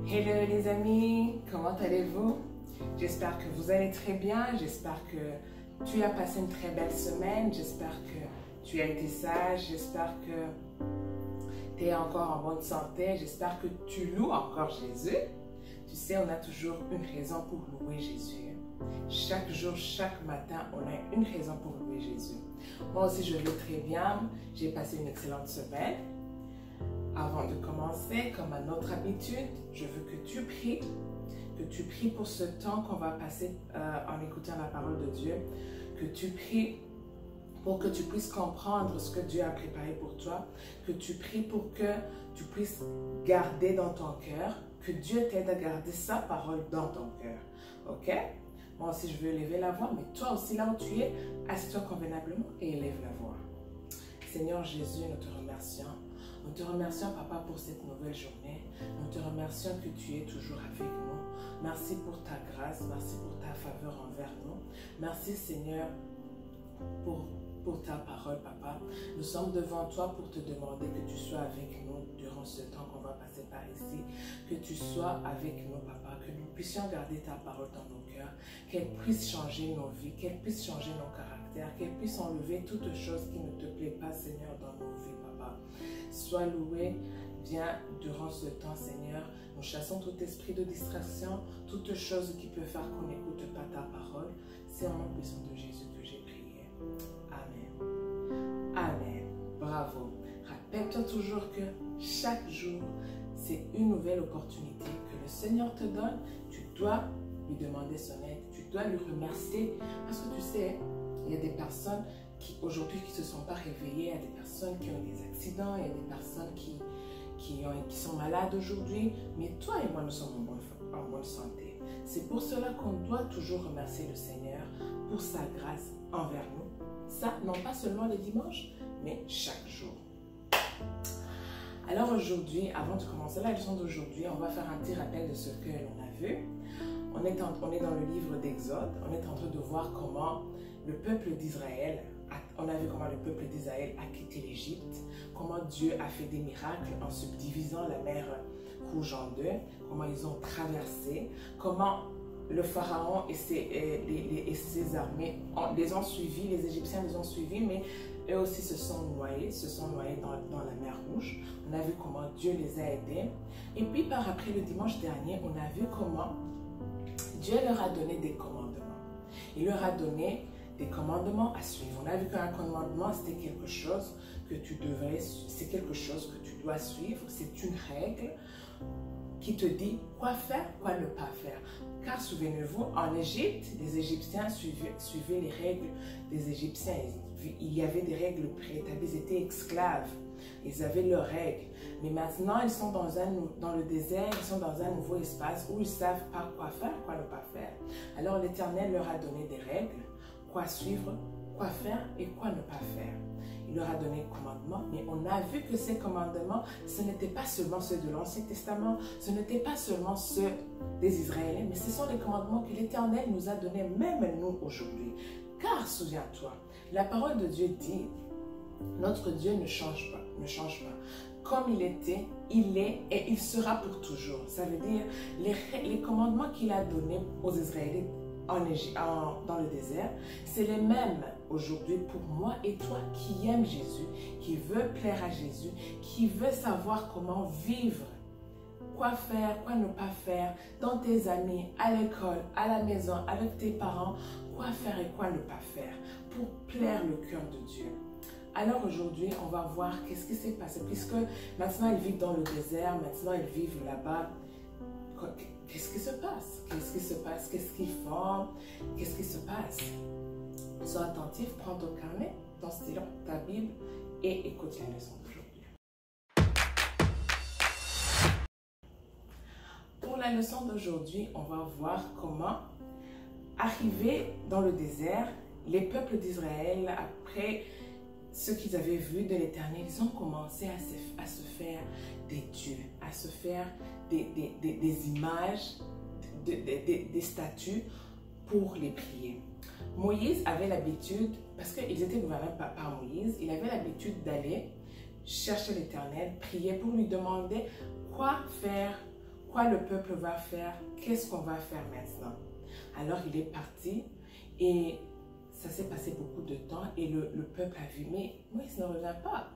Hello les amis, comment allez-vous? J'espère que vous allez très bien, j'espère que tu as passé une très belle semaine, j'espère que tu as été sage, j'espère que tu es encore en bonne santé, j'espère que tu loues encore Jésus. Tu sais, on a toujours une raison pour louer Jésus. Chaque jour, chaque matin, on a une raison pour louer Jésus. Moi aussi, je vais très bien, j'ai passé une excellente semaine. Avant de commencer, comme à notre habitude, je veux que tu pries pour ce temps qu'on va passer en écoutant la parole de Dieu, que tu pries pour que tu puisses comprendre ce que Dieu a préparé pour toi, que tu pries pour que tu puisses garder dans ton cœur, que Dieu t'aide à garder sa parole dans ton cœur. Ok? Moi aussi, je veux élever la voix, mais toi aussi, là où tu es, assieds-toi convenablement et élève la voix. Seigneur Jésus, nous te remercions. Nous te remercions, Papa, pour cette nouvelle journée. Nous te remercions que tu es toujours avec nous. Merci pour ta grâce, merci pour ta faveur envers nous. Merci, Seigneur, pour ta parole, Papa. Nous sommes devant toi pour te demander que tu sois avec nous durant ce temps qu'on va passer par ici. Que tu sois avec nous, Papa, que nous puissions garder ta parole dans nos cœurs, qu'elle puisse changer nos vies, qu'elle puisse changer nos caractères, qu'elle puisse enlever toute chose qui ne te plaît pas, Seigneur, dans nos vies, Papa. Sois loué, viens durant ce temps, Seigneur. Nous chassons tout esprit de distraction, toute chose qui peut faire qu'on n'écoute pas ta parole. C'est au nom puissant de Jésus que j'ai prié. Amen. Amen. Bravo. Rappelle-toi toujours que chaque jour, c'est une nouvelle opportunité que le Seigneur te donne. Tu dois lui demander son aide. Tu dois lui remercier. Parce que tu sais, il y a des personnes qui aujourd'hui qui ne se sont pas réveillées, il y a des personnes qui ont des accidents, il y a des personnes qui sont malades aujourd'hui. Mais toi et moi, nous sommes en bonne santé. C'est pour cela qu'on doit toujours remercier le Seigneur pour sa grâce envers nous. Ça, non pas seulement le dimanche, mais chaque jour. Alors aujourd'hui, avant de commencer la leçon d'aujourd'hui, on va faire un petit rappel de ce que l'on a vu. On est dans le livre d'Exode. On est en train de voir comment le peuple d'Israël, on a vu comment le peuple d'Israël a quitté l'Égypte, comment Dieu a fait des miracles en subdivisant la mer Rouge en deux, comment ils ont traversé, comment le Pharaon et ses armées les ont suivis, les Égyptiens les ont suivis, mais eux aussi se sont noyés dans la mer Rouge. On a vu comment Dieu les a aidés. Et puis par après, le dimanche dernier, on a vu comment Dieu leur a donné des commandements. Il leur a donné des commandements à suivre. On a vu qu'un commandement, c'était quelque chose que c'est quelque chose que tu dois suivre. C'est une règle qui te dit quoi faire, quoi ne pas faire. Car souvenez-vous, en Égypte, les Égyptiens suivaient les règles des Égyptiens. Il y avait des règles préétablies, ils étaient esclaves. Ils avaient leurs règles. Mais maintenant, ils sont dans le désert, ils sont dans un nouveau espace où ils ne savent pas quoi faire, quoi ne pas faire. Alors l'Éternel leur a donné des règles, quoi suivre, quoi faire et quoi ne pas faire. Il leur a donné des commandements, mais on a vu que ces commandements, ce n'étaient pas seulement ceux de l'Ancien Testament, ce n'étaient pas seulement ceux des Israéliens, mais ce sont les commandements que l'Éternel nous a donnés, même nous aujourd'hui. Car, souviens-toi, la parole de Dieu dit, notre Dieu ne change pas. Comme il était, il est et il sera pour toujours. Ça veut dire, les commandements qu'il a donnés aux Israélites dans le désert, c'est les mêmes aujourd'hui pour moi et toi qui aime Jésus, qui veut plaire à Jésus, qui veut savoir comment vivre, quoi faire, quoi ne pas faire, dans tes amis, à l'école, à la maison, avec tes parents, quoi faire et quoi ne pas faire, pour plaire le cœur de Dieu. Alors aujourd'hui, on va voir qu'est-ce qui s'est passé, puisque maintenant ils vivent dans le désert, maintenant ils vivent là-bas. Qu'est-ce qui se passe? Qu'est-ce qui se passe? Qu'est-ce qu'ils font? Qu'est-ce qui se passe? Sois attentif, prends ton carnet, ton stylo, ta Bible et écoute la leçon d'aujourd'hui. Pour la leçon d'aujourd'hui, on va voir comment arriver dans le désert, les peuples d'Israël, après ce qu'ils avaient vu de l'Éternel, ils ont commencé à se faire des dieux, à se faire des images, des statues pour les prier. Moïse avait l'habitude, parce qu'ils étaient gouvernés par Moïse, il avait l'habitude d'aller chercher l'Éternel, prier pour lui demander quoi faire, quoi le peuple va faire, qu'est-ce qu'on va faire maintenant. Alors il est parti et ça s'est passé beaucoup de temps et le peuple a vu, mais Moïse ne revient pas.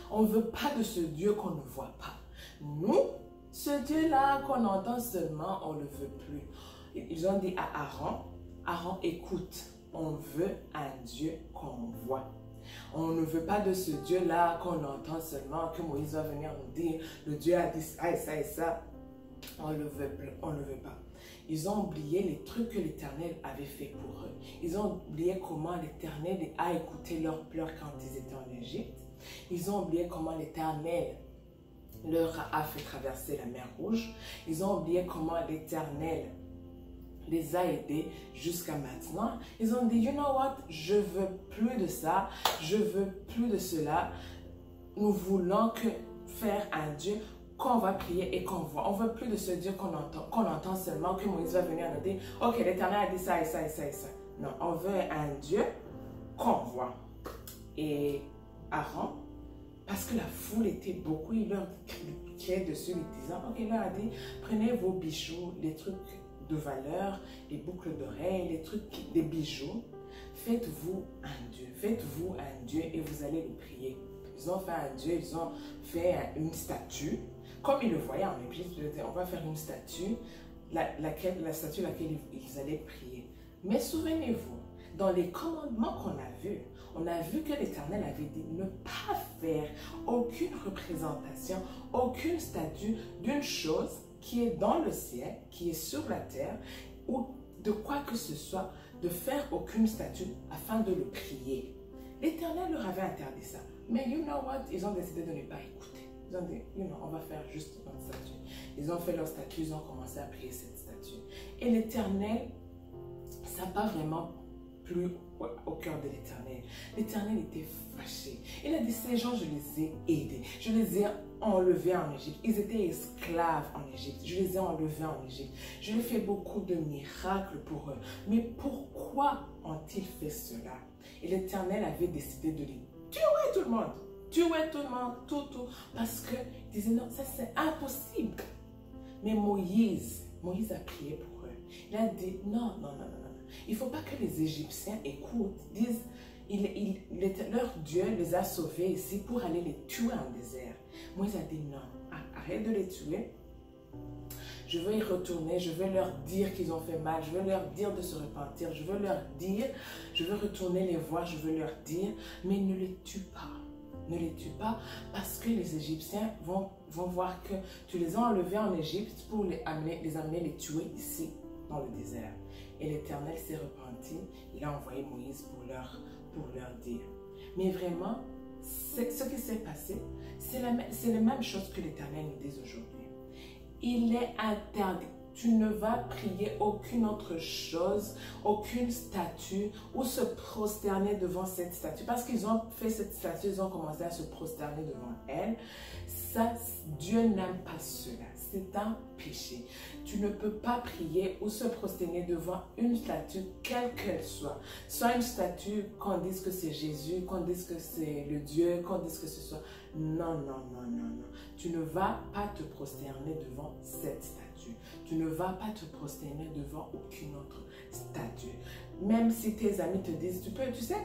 On ne veut pas de ce Dieu qu'on ne voit pas. Nous, ce Dieu-là qu'on entend seulement, on ne le veut plus. Ils ont dit à Aaron, Aaron écoute, on veut un Dieu qu'on voit. On ne veut pas de ce Dieu-là qu'on entend seulement, que Moïse va venir nous dire, le Dieu a dit ça et ça et ça. On ne le veut plus, on ne le veut pas. Ils ont oublié les trucs que l'Éternel avait fait pour eux. Ils ont oublié comment l'Éternel a écouté leurs pleurs quand ils étaient en Égypte. Ils ont oublié comment l'Éternel leur a fait traverser la mer Rouge. Ils ont oublié comment l'Éternel les a aidés jusqu'à maintenant. Ils ont dit, you know what, je veux plus de ça, je veux plus de cela. Nous voulons que faire un Dieu qu'on va prier et qu'on voit. On ne veut plus de ce Dieu qu'on entend seulement, que Moïse va venir nous dire, ok, l'Éternel a dit ça et ça et ça et ça. Non, on veut un Dieu qu'on voit. Et Aaron, parce que la foule était beaucoup, il leur criait dessus, les disant, ok, il leur a dit, prenez vos bijoux, les trucs de valeur, les boucles d'oreilles, les trucs, des bijoux, faites-vous un Dieu et vous allez le prier. Ils ont fait un Dieu, ils ont fait une statue, comme ils le voyaient en Égypte, on va faire une statue, la statue laquelle ils allaient prier. Mais souvenez-vous, dans les commandements qu'on a vu que l'Éternel avait dit ne pas faire aucune représentation, aucune statue d'une chose qui est dans le ciel, qui est sur la terre, ou de quoi que ce soit, de faire aucune statue afin de le prier. L'Éternel leur avait interdit ça. Mais you know what? Ils ont décidé de ne pas écouter. Ils ont dit, on va faire juste une statue. Ils ont fait leur statue, ils ont commencé à prier cette statue. Et l'Éternel, ça n'a pas vraiment plu au cœur de l'Éternel. L'Éternel était fâché. Il a dit, ces gens, je les ai aidés. Je les ai enlevés en Égypte. Ils étaient esclaves en Égypte. Je les ai enlevés en Égypte. Je ai fait beaucoup de miracles pour eux. Mais pourquoi ont-ils fait cela? Et l'Éternel avait décidé de les tuer tout le monde. Tuer tout le monde, tout. Parce qu'il disait, non, ça c'est impossible. Mais Moïse a prié pour eux. Il a dit, non. Il ne faut pas que les Égyptiens écoutent, disent, leur Dieu les a sauvés ici pour aller les tuer en désert. Moïse a dit, non, arrête de les tuer. Je veux y retourner, je veux leur dire qu'ils ont fait mal, je veux leur dire de se repentir, je veux retourner les voir, je veux leur dire, mais ne les tue pas. Ne les tue pas parce que les Égyptiens vont voir que tu les as enlevés en Égypte pour les amener, les tuer ici dans le désert. Et l'Éternel s'est repenti, il a envoyé Moïse pour leur dire. Mais vraiment, ce qui s'est passé, c'est la même chose que l'Éternel nous dit aujourd'hui. Il est interdit. Tu ne vas prier aucune autre chose, aucune statue ou se prosterner devant cette statue. Parce qu'ils ont fait cette statue, ils ont commencé à se prosterner devant elle. Ça, Dieu n'aime pas cela. C'est un péché. Tu ne peux pas prier ou se prosterner devant une statue, quelle qu'elle soit. Soit une statue qu'on dise que c'est Jésus, qu'on dise que c'est le Dieu, qu'on dise que ce soit... Non. Tu ne vas pas te prosterner devant cette statue. Tu ne vas pas te prosterner devant aucune autre statue. Même si tes amis te disent, tu sais,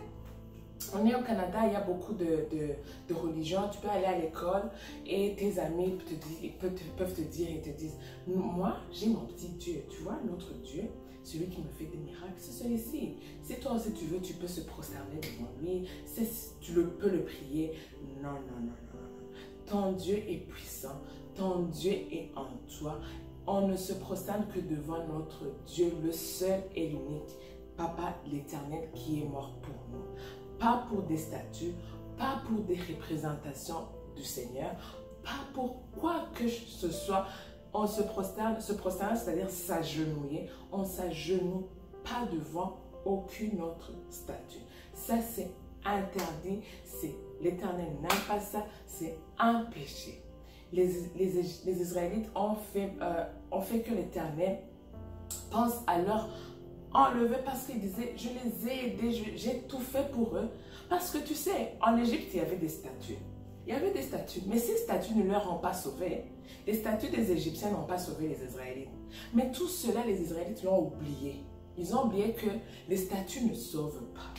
on est au Canada, il y a beaucoup de religions. Tu peux aller à l'école et tes amis peuvent te dire et te disent, moi, j'ai mon petit Dieu. Tu vois, notre Dieu, celui qui me fait des miracles, c'est celui-ci. Si toi aussi tu veux, tu peux se prosterner devant lui. Tu peux le prier. Non. Ton Dieu est puissant. Ton Dieu est en toi. On ne se prosterne que devant notre Dieu, le seul et l'unique. Papa l'Éternel qui est mort pour nous. Pas pour des statues, pas pour des représentations du Seigneur, pas pour quoi que ce soit. On se prosterne, c'est-à-dire s'agenouiller. On ne s'agenouille pas devant aucune autre statue. Ça, c'est interdit. L'Éternel n'aime pas ça. C'est un péché. Les Israélites ont fait que l'Éternel pense à leur enlever parce qu'ils disaient, je les ai aidés, j'ai tout fait pour eux. Parce que tu sais, en Égypte, il y avait des statues. Il y avait des statues, mais ces statues ne leur ont pas sauvé. Les statues des Égyptiens n'ont pas sauvé les Israélites. Mais tout cela, les Israélites l'ont oublié. Ils ont oublié que les statues ne sauvent pas.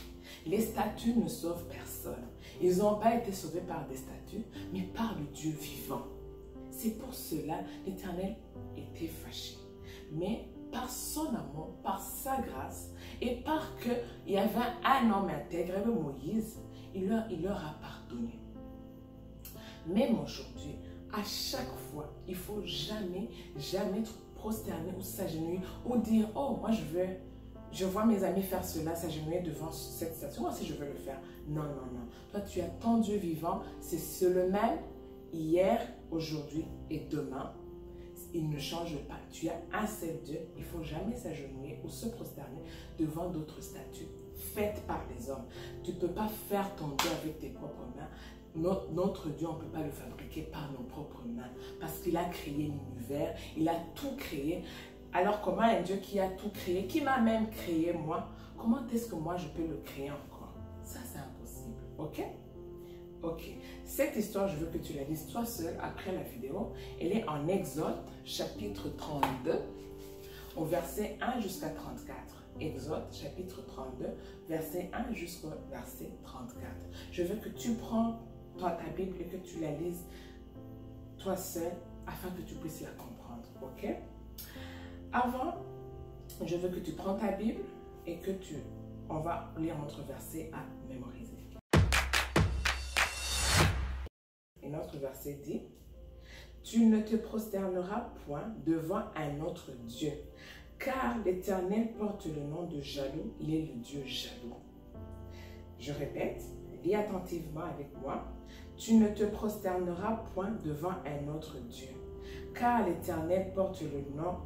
Les statues ne sauvent personne. Ils n'ont pas été sauvés par des statues, mais par le Dieu vivant. C'est pour cela l'Éternel était fâché. Mais par son amour, par sa grâce, et par qu'il y avait un homme intègre, Moïse, il leur a pardonné. Même aujourd'hui, à chaque fois, il ne faut jamais prosterner ou s'agenouiller ou dire, oh, moi je vois mes amis faire cela, s'agenouiller devant cette statue, moi aussi je veux le faire. Non, non, non. Toi, tu as ton Dieu vivant, c'est le même hier, aujourd'hui et demain. Il ne change pas. Tu as un seul Dieu. Il ne faut jamais s'agenouiller ou se prosterner devant d'autres statues faites par les hommes. Tu ne peux pas faire ton Dieu avec tes propres mains. Notre Dieu, on ne peut pas le fabriquer par nos propres mains parce qu'il a créé l'univers, il a tout créé. Alors comment un Dieu qui a tout créé, qui m'a même créé moi, comment est-ce que moi je peux le créer encore? Ça c'est impossible, ok? Ok, cette histoire je veux que tu la lises toi seul après la vidéo. Elle est en Exode chapitre 32 au verset 1 jusqu'à 34. Exode chapitre 32 verset 1 jusqu'au verset 34. Je veux que tu prends ta Bible et que tu la lises toi seul afin que tu puisses la comprendre, ok? Avant, je veux que tu prends ta Bible et que on va lire notre verset à mémoriser. Et notre verset dit, « Tu ne te prosterneras point devant un autre Dieu, car l'Éternel porte le nom de jaloux, il est le Dieu jaloux. » Je répète, lis attentivement avec moi. « Tu ne te prosterneras point devant un autre Dieu, car l'Éternel porte le nom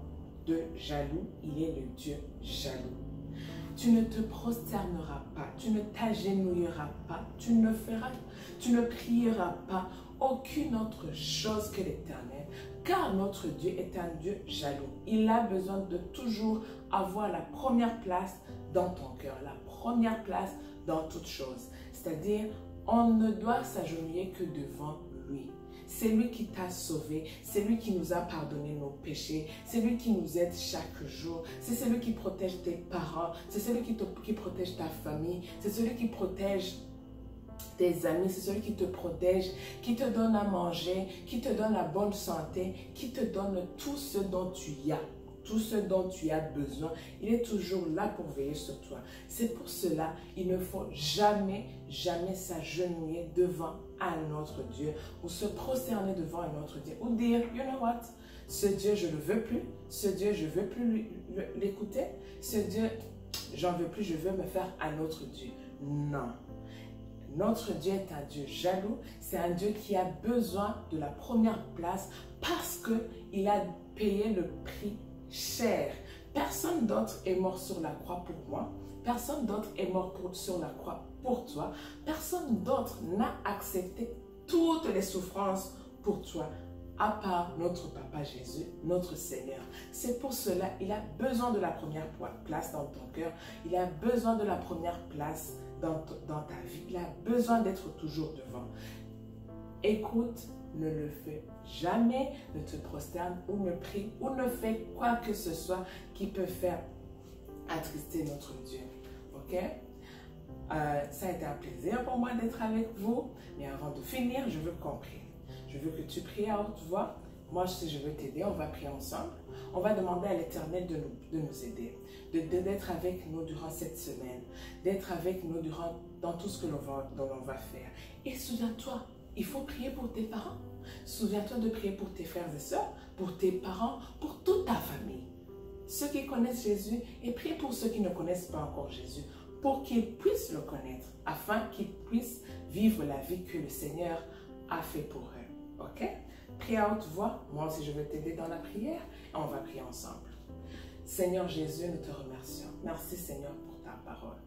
de jaloux, il est le Dieu jaloux. » Tu ne te prosterneras pas, tu ne t'agenouilleras pas, tu ne prieras pas aucune autre chose que l'Éternel, car notre Dieu est un Dieu jaloux. Il a besoin de toujours avoir la première place dans ton cœur, la première place dans toute chose. C'est-à-dire, on ne doit s'agenouiller que devant lui. C'est lui qui t'a sauvé, c'est lui qui nous a pardonné nos péchés, c'est lui qui nous aide chaque jour, c'est celui qui protège tes parents, c'est celui qui protège ta famille, c'est celui qui protège tes amis, c'est celui qui te protège, qui te donne à manger, qui te donne la bonne santé, qui te donne tout ce dont tu as. Tout ce dont tu as besoin, il est toujours là pour veiller sur toi. C'est pour cela, il ne faut jamais s'agenouiller devant un autre Dieu ou se prosterner devant un autre Dieu ou dire, you know what, ce Dieu je ne le veux plus, ce Dieu je ne veux plus l'écouter, ce Dieu j'en veux plus, je veux me faire un autre Dieu. Non. Notre Dieu est un Dieu jaloux, c'est un Dieu qui a besoin de la première place parce qu'il a payé le prix cher. Personne d'autre est mort sur la croix pour moi. Personne d'autre est mort sur la croix pour toi. Personne d'autre n'a accepté toutes les souffrances pour toi, à part notre Papa Jésus, notre Seigneur. C'est pour cela qu'il a besoin de la première place dans ton cœur. Il a besoin de la première place dans ta vie. Il a besoin d'être toujours devant. Écoute, ne le fais jamais, ne te prosterne ou ne prie ou ne fais quoi que ce soit qui peut faire attrister notre Dieu. Ok? Ça a été un plaisir pour moi d'être avec vous. Mais avant de finir, je veux qu'on prie. Je veux que tu pries à haute voix. Moi, si je veux t'aider, on va prier ensemble. On va demander à l'Éternel de nous aider, d'être avec nous durant cette semaine, d'être avec nous dans tout ce que l'on va faire. Et souviens-toi, il faut prier pour tes parents. Souviens-toi de prier pour tes frères et sœurs, pour tes parents, pour toute ta famille. Ceux qui connaissent Jésus, et prie pour ceux qui ne connaissent pas encore Jésus, pour qu'ils puissent le connaître, afin qu'ils puissent vivre la vie que le Seigneur a fait pour eux. Ok? Prie à haute voix. Moi aussi, je vais t'aider dans la prière. Et on va prier ensemble. Seigneur Jésus, nous te remercions. Merci Seigneur pour ta parole.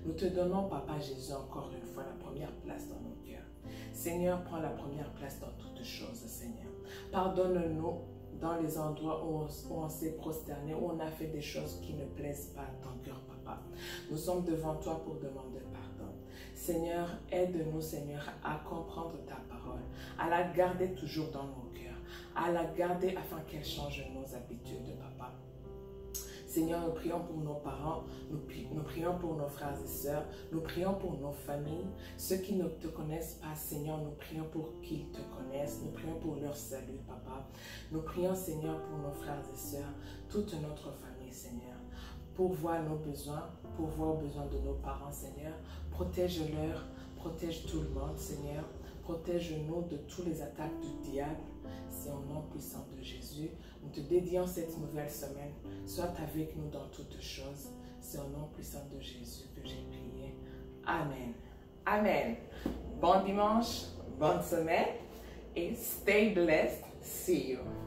Nous te donnons, Papa Jésus, encore une fois la première place dans nos cœurs. Seigneur, prends la première place dans toutes choses, Seigneur. Pardonne-nous dans les endroits où on s'est prosterné, où on a fait des choses qui ne plaisent pas à ton cœur, Papa. Nous sommes devant toi pour demander pardon. Seigneur, aide-nous, Seigneur, à comprendre ta parole, à la garder toujours dans nos cœurs, à la garder afin qu'elle change nos habitudes, Papa. Seigneur, nous prions pour nos parents, nous prions pour nos frères et sœurs, nous prions pour nos familles. Ceux qui ne te connaissent pas, Seigneur, nous prions pour qu'ils te connaissent. Nous prions pour leur salut, Papa. Nous prions, Seigneur, pour nos frères et sœurs, toute notre famille, Seigneur. Pourvois nos besoins, pourvois aux besoins de nos parents, Seigneur. Protège-leur, protège tout le monde, Seigneur. Protège-nous de toutes les attaques du diable. C'est au nom puissant de Jésus. Nous te dédions cette nouvelle semaine. Sois avec nous dans toutes choses. C'est au nom puissant de Jésus que j'ai prié. Amen. Amen. Bon dimanche, bonne semaine et stay blessed. See you.